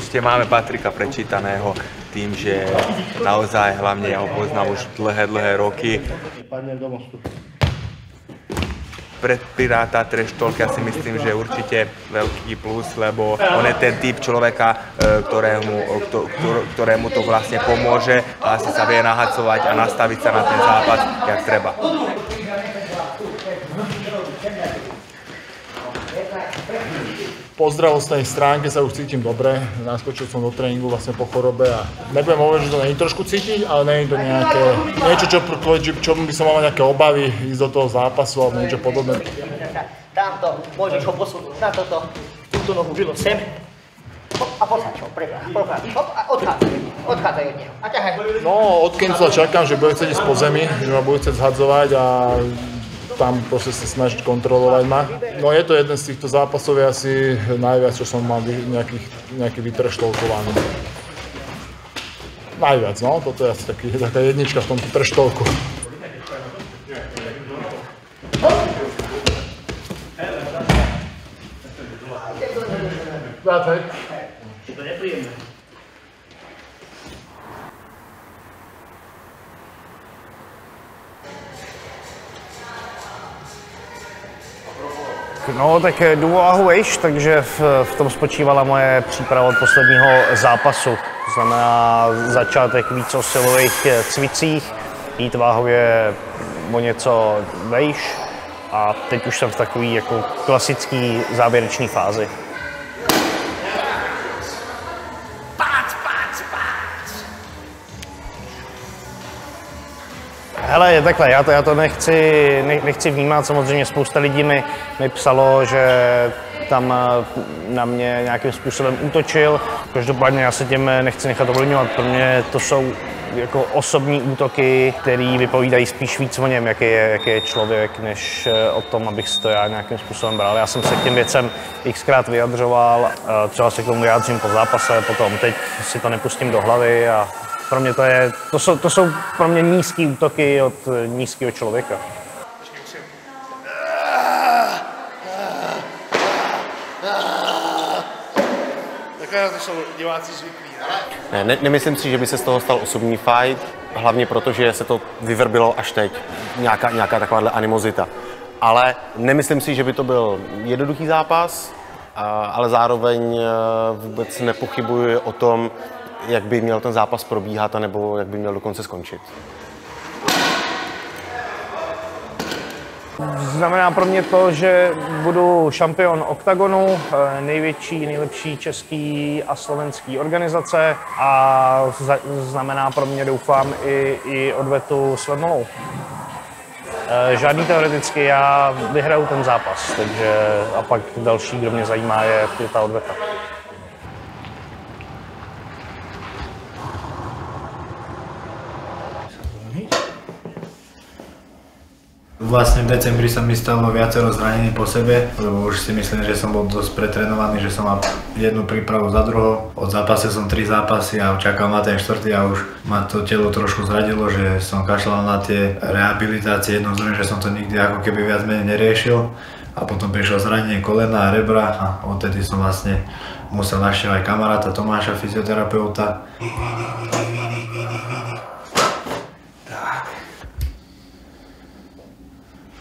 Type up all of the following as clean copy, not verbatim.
určite máme Patrika prečítaného tým, že naozaj hlavne ja ho poznám už dlhé roky. Predpiráta treštolk, ja si myslím, že určite veľký plus, lebo on je ten typ človeka, ktorému to vlastne pomôže a asi sa vie nahacovať a nastaviť sa na ten zápas, jak treba. Po zdravostnej stránke sa už cítim dobre, naskočil som do tréningu vlastne po chorobe a nebudem hovoriť, že to nie je trošku cítiť, ale nie je to niečo, čo by som mal nejaké obavy ísť do toho zápasu alebo niečo podobné. Tamto, môžeš ho posunúť na toto, túto nohu bylo sem a posaď ho, a odchádzaj od neho a ťahaj. No, od Kencla čakám, že bude chcieť ísť po zemi, že ma bude chcieť zhadzovať a tam proste sa snažiť kontrolovať ma. No je to jeden z týchto zápasov, je asi najviac, čo som mal nejaký vytrštolkovaný. Najviac, no, toto je asi taká jednička v tomto trštolku. To je príjemné. No, tak jdu váhu vejš, takže v tom spočívala moje příprava od posledního zápasu. To znamená začátek víc o silových cvicích, jít váhově o něco vejš a teď už jsem v takové jako klasické závěrečné fázi. Hele, je takhle, já to nechci vnímat, samozřejmě spousta lidí mi psalo, že tam na mě nějakým způsobem útočil. Každopádně já se tím nechci nechat ovlivňovat, pro mě to jsou jako osobní útoky, které vypovídají spíš víc o něm, jaký je člověk, než o tom, abych si to já nějakým způsobem bral. Já jsem se k těm věcem xkrát vyjadřoval, třeba se k tomu vyjádřím po zápase, potom teď si to nepustím do hlavy a pro mě to jsou pro mě nízký útoky od nízkého člověka. Takhle to jsou diváci zvyklí, ne? Nemyslím si, že by se z toho stal osobní fight, hlavně protože se to vyvrbilo až teď, nějaká takováhle animozita. Ale nemyslím si, že by to byl jednoduchý zápas, ale zároveň vůbec nepochybuji o tom, jak by měl ten zápas probíhat, anebo jak by měl dokonce skončit. Znamená pro mě to, že budu šampion Oktagonu, nejlepší český a slovenský organizace a znamená pro mě, doufám, i odvetu s Lemolou. Žádný teoreticky, já vyhraju ten zápas, takže a pak další, kdo mě zajímá, je ta odveta. Vlastne v decembri sa mi stalo viacero zranení po sebe, lebo už si myslím, že som bol dosť pretrenovaný, že som mal jednu prípravu za druhou. Od zápase som 3 zápasy a čakal na ten 4. a už ma to telo trošku zradilo, že som kašľal na tie rehabilitácie, jednoznačne, že som to nikdy ako keby viac menej neriešil. A potom prišlo zranenie kolena a rebra a odtedy som vlastne musel navštívať kamaráta Tomáša, fyzioterapeuta.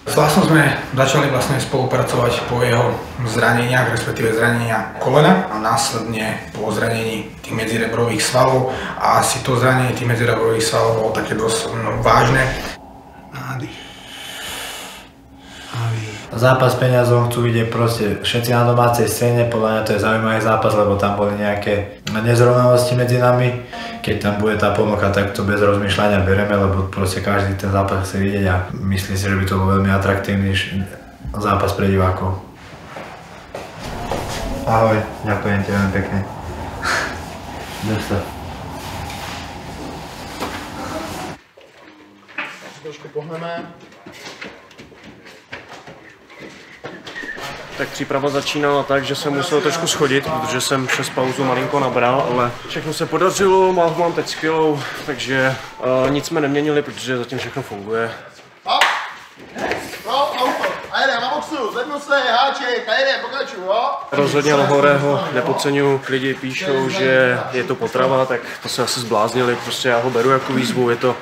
S Lasom sme začali vlastne spolupracovať po jeho zraneniach, respektíve zranenia kolena a následne po zranení tých medzirebrových svalov a asi to zranenie tých medzirebrových svalov bolo také dosť vážne. Zápas peniazov chcú vidieť proste všetci na domácej scéne, podľa mňa to je zaujímavý zápas, lebo tam boli nejaké nezrovnalosti medzi nami. Keď tam bude tá ponuka, tak to bez rozmýšľania bereme, lebo proste každý ten zápas chce vidieť a myslím si, že by to bol veľmi atraktívny zápas pre divákov. Ahoj, ďakujem ti veľmi pekne. Trošku pohneme. Tak příprava začínala tak, že jsem musel trošku schodit, protože jsem přes pauzu malinko nabral, ale všechno se podařilo, mám teď skvělou, takže nic jsme neměnili, protože zatím všechno funguje. A jede, na boxu, zvednu Rozhodně Lohorého nepodceňuju, lidi píšou, že je to potrava, tak to se asi zbláznili, prostě já ho beru jako výzvu, je to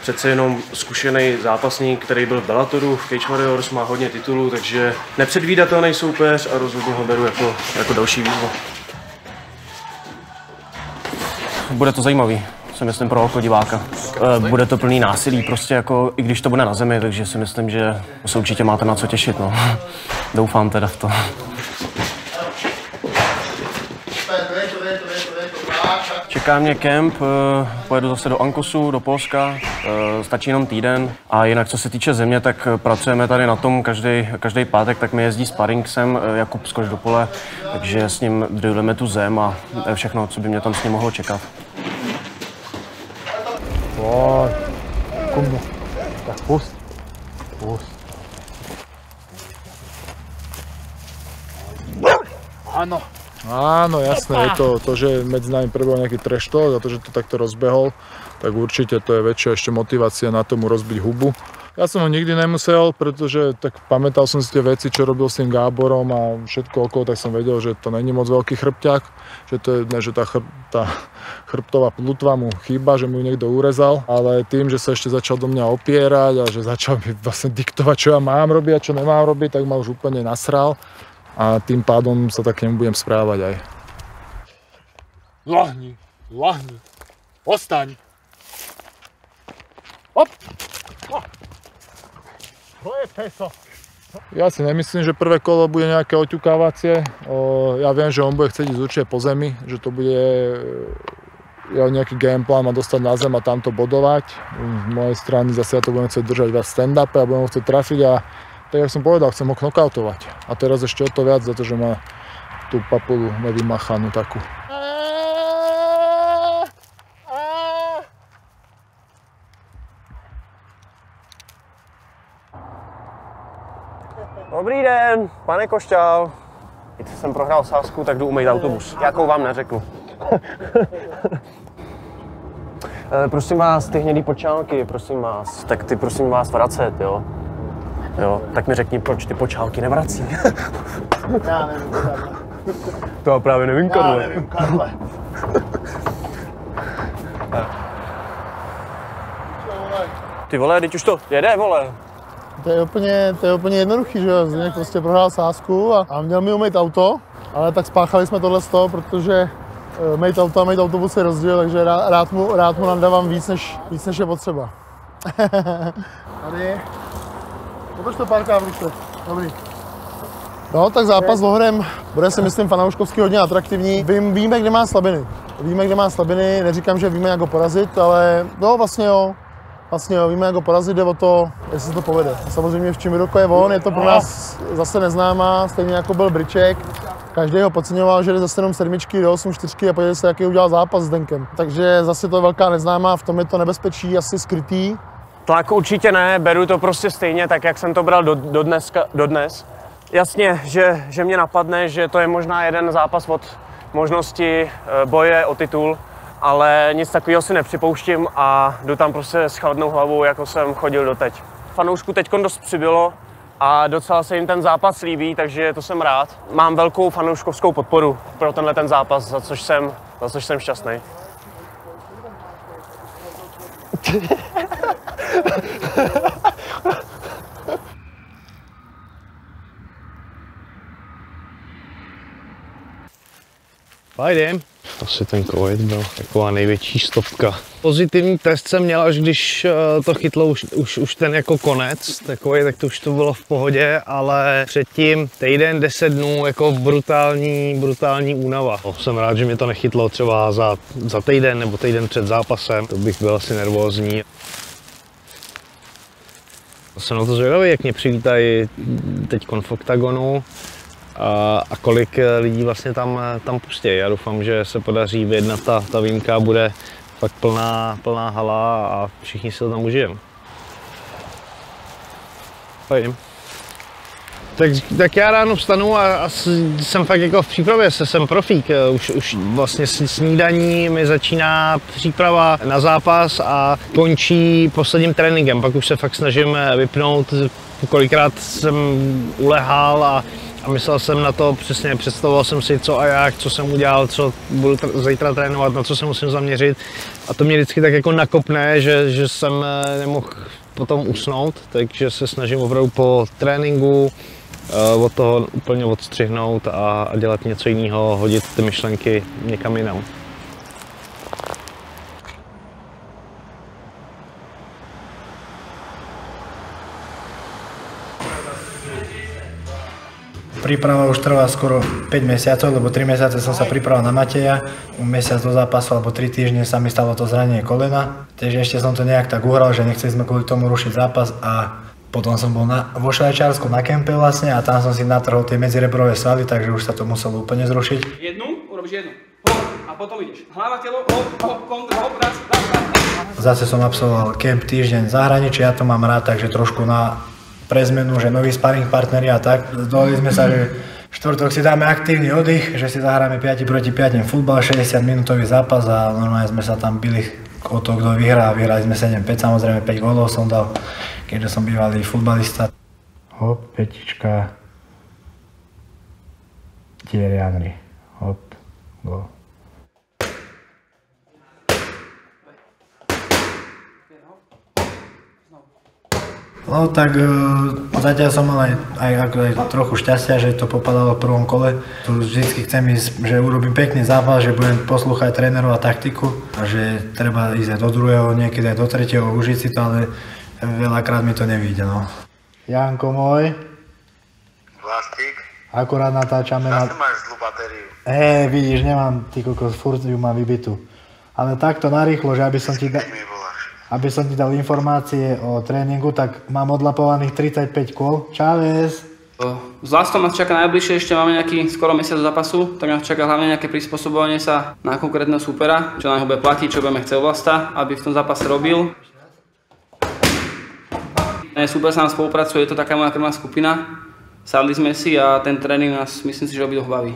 přece jenom zkušený zápasník, který byl v Bellatoru, v Cage Warriors, má hodně titulů, takže nepředvídatelný soupeř a rozhodně ho beru jako další výzvu. Bude to zajímavý, si myslím, pro oko diváka. Bude to plný násilí, prostě jako, i když to bude na zemi, takže si myslím, že se určitě máte na co těšit, no. Doufám teda v to. Čeká mě kemp, pojedu zase do Ankosu, do Polska, stačí jenom týden. A jinak, co se týče země, tak pracujeme tady na tom každý pátek, tak mi jezdí sparring sem Jakub Skoč do pole, takže s ním drillujeme tu zem a všechno, co by mě tam s ním mohlo čekat. Pojď, kumbu. Tak pust. Áno. Áno, jasné, je to, že medzi nami prebehol nejaký trash talk a to, že to takto rozbehol, tak určite to je väčšia ešte motivácia na tomu rozbiť hubu. Ja som ho nikdy nemusel, pretože tak pamätal som si tie veci, čo robil s tým Gáborom a všetko okolo, tak som vedel, že to není moc veľký chrbťák, že tá chrbtová plutva mu chýba, že mu ju niekto urezal, ale tým, že sa ešte začal do mňa opierať a že začal mi vlastne diktovať, čo ja mám robiť a čo nemám robiť, tak ma už úplne nasral. A tým pádom sa tak k nemu budem správať aj. Lahni, ostaň. Hop. To je peso. Ja si nemyslím, že prvé kolo bude nejaké oťukávacie. Ja viem, že on bude chcieť ísť určite po zemi, že to bude nejaký gameplán ma dostať na zem a tamto bodovať. Z mojej strany zase ja to budem chcieť držať viac stand-upe a budem ho chcieť trafiť a tak jak som povedal, chcem ho knockoutovať. A teraz ešte o to viac, za to, že má tú papulu nevymachanú takú. Dobrý den, pane Košťál. Když jsem prohrál sázku, tak jdu umýt autobus. Jakou vám neřeknu. Prosím vás, ty hnědý počálky, prosím vás, tak ty prosím vás vracet, jo. Jo, tak mi řekni, proč ty počálky nevrací. Já nevím, Karle. To já právě nevím, Karle. Já nevím, Karle. Ty vole, teď už to jede, vole. To je úplně jednoduchý, že jo, Zdeněk prostě prohrál sázku a měl mi umýt auto, ale tak spáchali jsme tohle z toho, protože mýt auto a mýt autobus je rozdíl, takže rád mu nadávám víc, než je potřeba. Tady. Potoč to párkrát v ruce. Dobrý. No, tak zápas s Lohorem bude, si myslím, fanouškovsky hodně atraktivní. Víme, kde má slabiny. Neříkám, že víme, jak ho porazit, ale no, vlastně jo, víme, jak ho porazit, jde o to, jestli se to povede. Samozřejmě v čem Miroko je on, je to pro nás zase neznámá, stejně jako byl Briček. Každý ho podceňoval, že jde zase jenom 7 do 8 4 a podívejte se, jaký udělal zápas s Denkem. Takže zase to je velká neznámá, v tom je to nebezpečí asi skrytý. Tlak určitě ne, beru to prostě stejně, tak jak jsem to bral dodnes. Jasně, že mě napadne, že to je možná jeden zápas od možnosti boje o titul, ale nic takového si nepřipouštím a jdu tam prostě s chladnou hlavou, jako jsem chodil doteď. Fanoušku teďkon dost přibylo a docela se jim ten zápas líbí, takže to jsem rád. Mám velkou fanouškovskou podporu pro tenhle ten zápas, za což jsem šťastný. Pojdem. Asi ten covid byl taková největší stopka. Pozitivní test jsem měl, až když to chytlo už ten jako konec, takový, tak to už to bylo v pohodě, ale předtím týden, 10 dnů, jako brutální únava. Jsem rád, že mě to nechytlo třeba za týden nebo týden před zápasem, to bych byl asi nervózní. Jsem na to zvědavý, jak mě přivítají teď v oktagonu. A kolik lidí vlastně tam pustí. Já doufám, že se podaří vyjednat ta výjimka, bude fakt plná hala a všichni si to tam užijeme. Pojďme. Tak já ráno vstanu a jsem fakt jako v přípravě, jsem profík. Už vlastně snídaní mi začíná příprava na zápas a končí posledním tréninkem. Pak už se fakt snažím vypnout. Kolikrát jsem ulehal a myslel jsem na to přesně, představoval jsem si co a jak, co jsem udělal, co budu zítra trénovat, na co se musím zaměřit. A to mě vždycky tak jako nakopne, že jsem nemohl potom usnout, takže se snažím opravdu po tréninku od toho úplně odstřihnout a dělat něco jiného, hodit ty myšlenky někam jinam. Príprava už trvá skoro 5 mesiacov, lebo 3 mesiace som sa pripravoval na Mateja, mesiac do zápasu alebo 3 týždne sa mi stalo to zranenie kolena. Takže ešte som to nejak tak uhral, že nechceli sme kvôli tomu rušiť zápas a potom som bol vo Švajčiarsku na kempe vlastne a tam som si natrhol tie medzirebrové svaly, takže už sa to muselo úplne zrušiť. Jednu, urobíš jednu, hop, a potom ideš. Hlava, telo, hop, hop, kontra, hop, raz. Zase som absolvoval kemp týždeň v zahraničí, ja to mám rád, takže trošku na pre zmenu, že noví sparring partneri a tak. Dohodli sme sa, že štvrtok si dáme aktívny oddych, že si zahráme 5 proti 5 futbal, 60 minútový zápas a normálne sme sa tam bili o to, kto vyhrá. Vyhrali sme 7-5, samozrejme 5 gólov som dal, keďže som bývalý futbalista. Hop, petička, Thierry Henry, hop, gól. No tak zatiaľ som mal aj trochu šťastia, že to popadalo v prvom kole. Vždycky chcem ísť, že urobím pekný zápas, že budem poslúchať trénerov a taktiku a že treba ísť aj do druhého, niekedy aj do tretieho, užiť si to, ale veľakrát mi to nevyjde. No. Janko môj. Vlastík. Akurát natáčame na... Zase máš zlú batériu. Vidíš, nemám, ty kokos, furt ju mám vybitú. Ale takto narýchlo, že aby som ti dal informácie o tréningu, tak mám odlapovaných 35 kôl. Čávez. S Lastom nás čaká najbližšie, ešte máme nejaký skoro mesiac do zápasu, tak nás čaká hlavne nejaké prispôsobovanie sa na konkrétneho súpera, čo nám ho bude platiť, čo budeme chcieť Vlasta, aby v tom zápase robil. Super sa nám spolupracuje, je to taká moja krvná skupina. Sadli sme si a ten tréning nás, myslím si, že obidvoch baví.